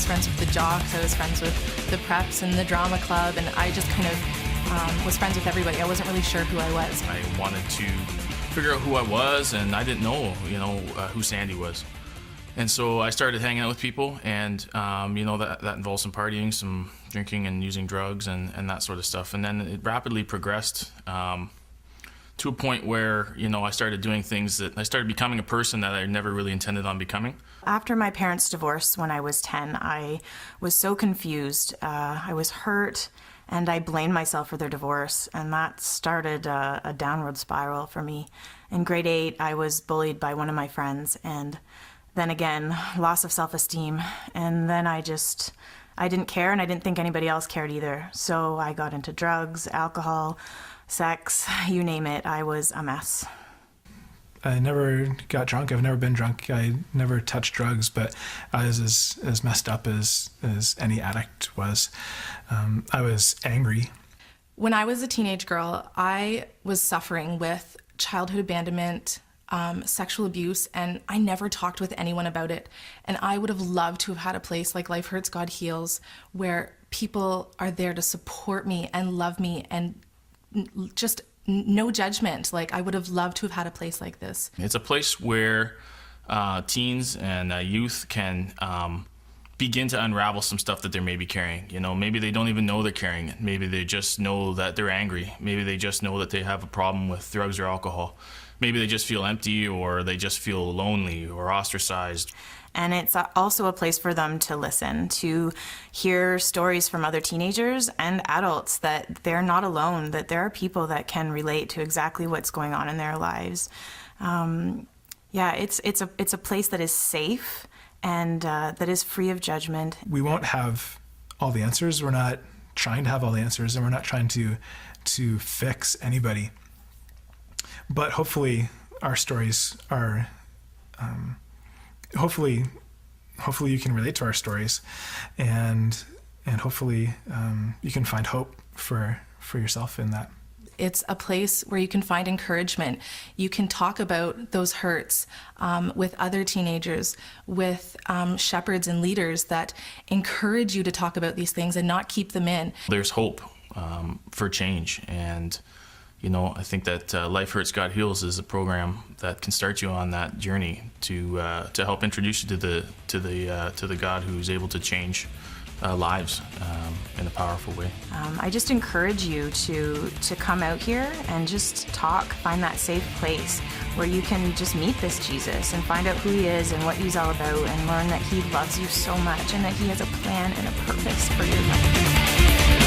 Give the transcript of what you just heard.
friends with the jocks, I was friends with the preps and the drama club, and I just kind of was friends with everybody. I wasn't really sure who I was. I wanted to figure out who I was, and I didn't know, who Sandy was. And so I started hanging out with people, and that involved some partying, some drinking and using drugs and that sort of stuff. And then it rapidly progressed to a point where, I started doing things that I started becoming a person that I never really intended on becoming. After my parents' divorce when I was 10, I was so confused. I was hurt, and I blamed myself for their divorce, and that started a downward spiral for me. In grade 8, I was bullied by one of my friends, and then again, loss of self-esteem, and then I didn't care, and I didn't think anybody else cared either. So I got into drugs, alcohol, sex, you name it. I was a mess. I never got drunk. I've never been drunk. I never touched drugs, but I was as messed up as any addict was. I was angry. When I was a teenage girl, I was suffering with childhood abandonment, sexual abuse, and I never talked with anyone about it. And I would have loved to have had a place like Life Hurts, God Heals, where people are there to support me and love me and just no judgment. Like, I would have loved to have had a place like this. It's a place where teens and youth can begin to unravel some stuff that they're maybe carrying. Maybe they don't even know they're carrying it. Maybe they just know that they're angry. Maybe they just know that they have a problem with drugs or alcohol. Maybe they just feel empty, or they just feel lonely or ostracized. And it's also a place for them to listen, to hear stories from other teenagers and adults that they're not alone, that there are people that can relate to exactly what's going on in their lives. It's a place that is safe and that is free of judgment. We won't have all the answers. We're not trying to have all the answers, and we're not trying to fix anybody. But hopefully our stories are, hopefully you can relate to our stories, and hopefully you can find hope for yourself in that. It's a place where you can find encouragement. You can talk about those hurts with other teenagers, with shepherds and leaders that encourage you to talk about these things and not keep them in. There's hope for change, and I think that Life Hurts, God Heals is a program that can start you on that journey to help introduce you to the God who's able to change lives in a powerful way. I just encourage you to come out here and just talk, find that safe place where you can just meet this Jesus and find out who he is and what he's all about, and learn that he loves you so much and that he has a plan and a purpose for your life.